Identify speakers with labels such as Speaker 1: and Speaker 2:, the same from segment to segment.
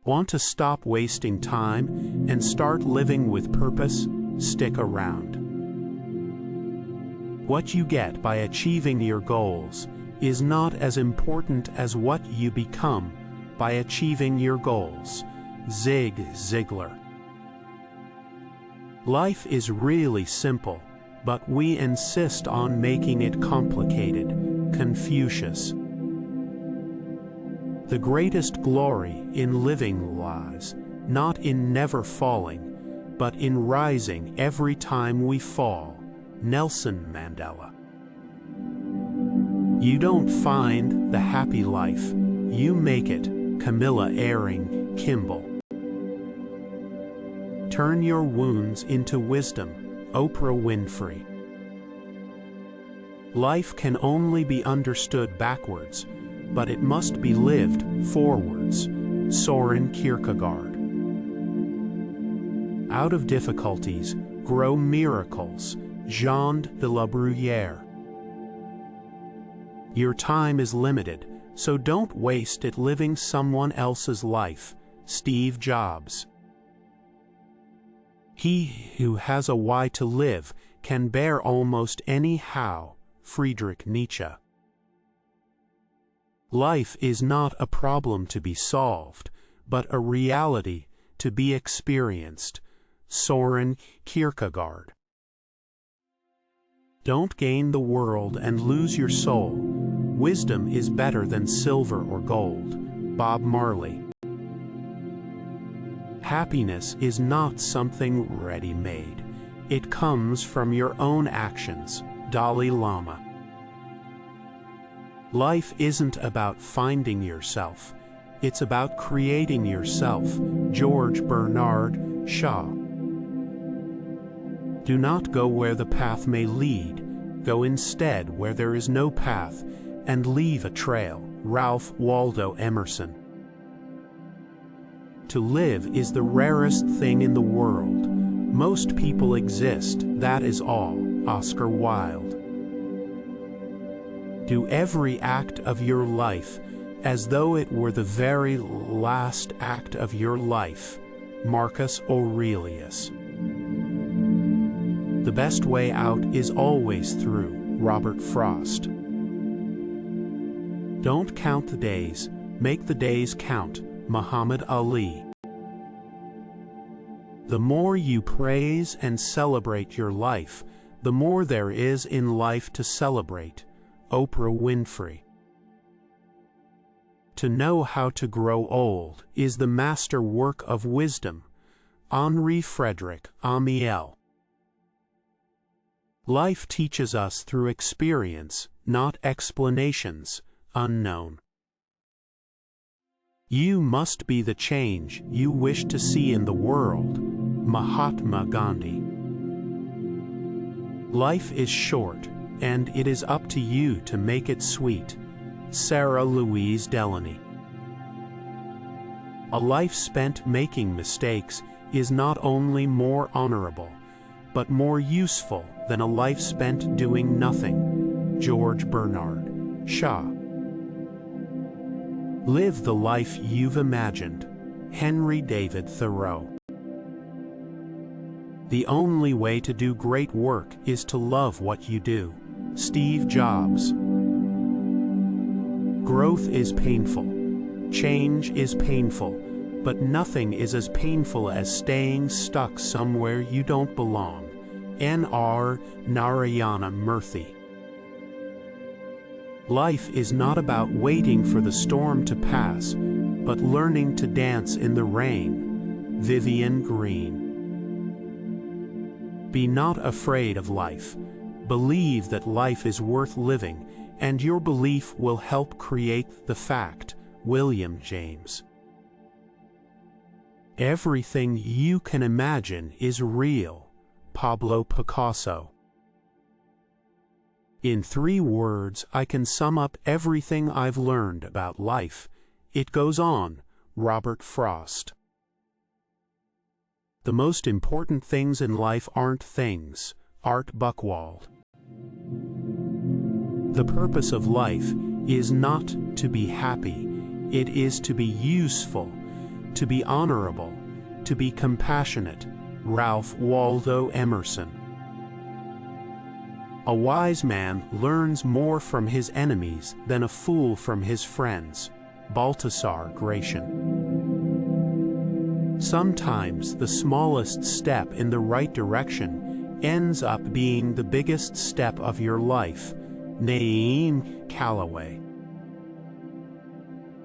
Speaker 1: Want to stop wasting time and start living with purpose? Stick around. What you get by achieving your goals is not as important as what you become by achieving your goals. Zig Ziglar. Life is really simple, but we insist on making it complicated. Confucius. The greatest glory in living lies not in never falling, but in rising every time we fall. Nelson Mandela. You don't find the happy life, you make it. Camilla Airing Kimball. Turn your wounds into wisdom. Oprah Winfrey. Life can only be understood backwards, but it must be lived forwards. Soren Kierkegaard. Out of difficulties grow miracles. Jean de la Bruyère. Your time is limited, so don't waste it living someone else's life. Steve Jobs. He who has a why to live can bear almost any how. Friedrich Nietzsche. Life is not a problem to be solved, but a reality to be experienced. Soren Kierkegaard. Don't gain the world and lose your soul. Wisdom is better than silver or gold. Bob Marley. Happiness is not something ready-made. It comes from your own actions. Dalai Lama. Life isn't about finding yourself. It's about creating yourself. George Bernard Shaw. Do not go where the path may lead. Go instead where there is no path, and leave a trail. Ralph Waldo Emerson. To live is the rarest thing in the world. Most people exist, that is all. Oscar Wilde. Do every act of your life as though it were the very last act of your life. Marcus Aurelius. The best way out is always through. Robert Frost. Don't count the days, make the days count. Muhammad Ali. The more you praise and celebrate your life, the more there is in life to celebrate. Oprah Winfrey. To know how to grow old is the master work of wisdom. Henri Frederick Amiel. Life teaches us through experience, not explanations. Unknown. You must be the change you wish to see in the world. Mahatma Gandhi. Life is short, and it is up to you to make it sweet. Sarah Louise Delany. A life spent making mistakes is not only more honorable, but more useful than a life spent doing nothing. George Bernard Shaw. Live the life you've imagined. Henry David Thoreau. The only way to do great work is to love what you do. Steve Jobs. Growth is painful. Change is painful, but nothing is as painful as staying stuck somewhere you don't belong. N.R. Narayana Murthy. Life is not about waiting for the storm to pass, but learning to dance in the rain. Vivian Green. Be not afraid of life. Believe that life is worth living, and your belief will help create the fact. William James. Everything you can imagine is real. Pablo Picasso. In 3 words, I can sum up everything I've learned about life. It goes on. Robert Frost. The most important things in life aren't things. Art Buchwald. The purpose of life is not to be happy. It is to be useful, to be honorable, to be compassionate. Ralph Waldo Emerson. A wise man learns more from his enemies than a fool from his friends. Baltasar Gracian. Sometimes the smallest step in the right direction ends up being the biggest step of your life. Naeem Callaway.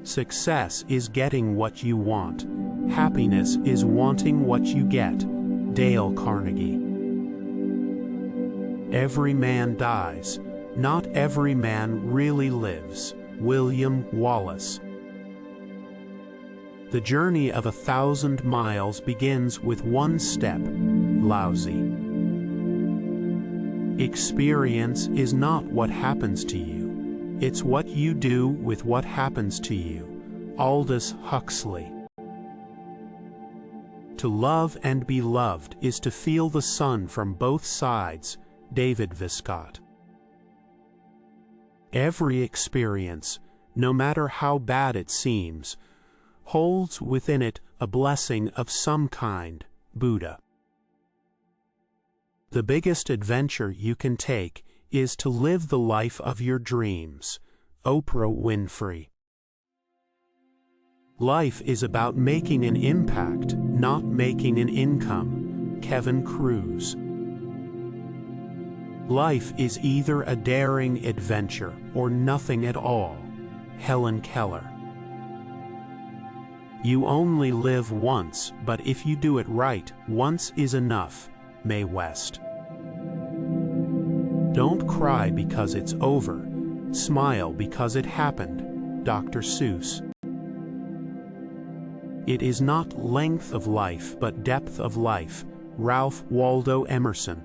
Speaker 1: Success is getting what you want. Happiness is wanting what you get. Dale Carnegie. Every man dies. Not every man really lives. William Wallace. The journey of 1,000 miles begins with one step. Lousy. Experience is not what happens to you. It's what you do with what happens to you. Aldous Huxley. To love and be loved is to feel the sun from both sides. David Viscott. Every experience, no matter how bad it seems, holds within it a blessing of some kind. Buddha. The biggest adventure you can take is to live the life of your dreams. Oprah Winfrey. Life is about making an impact, not making an income. Kevin Cruz. Life is either a daring adventure or nothing at all. Helen Keller. You only live once, but if you do it right, once is enough. Mae West. Don't cry because it's over. Smile because it happened. Dr. Seuss. It is not length of life but depth of life. Ralph Waldo Emerson.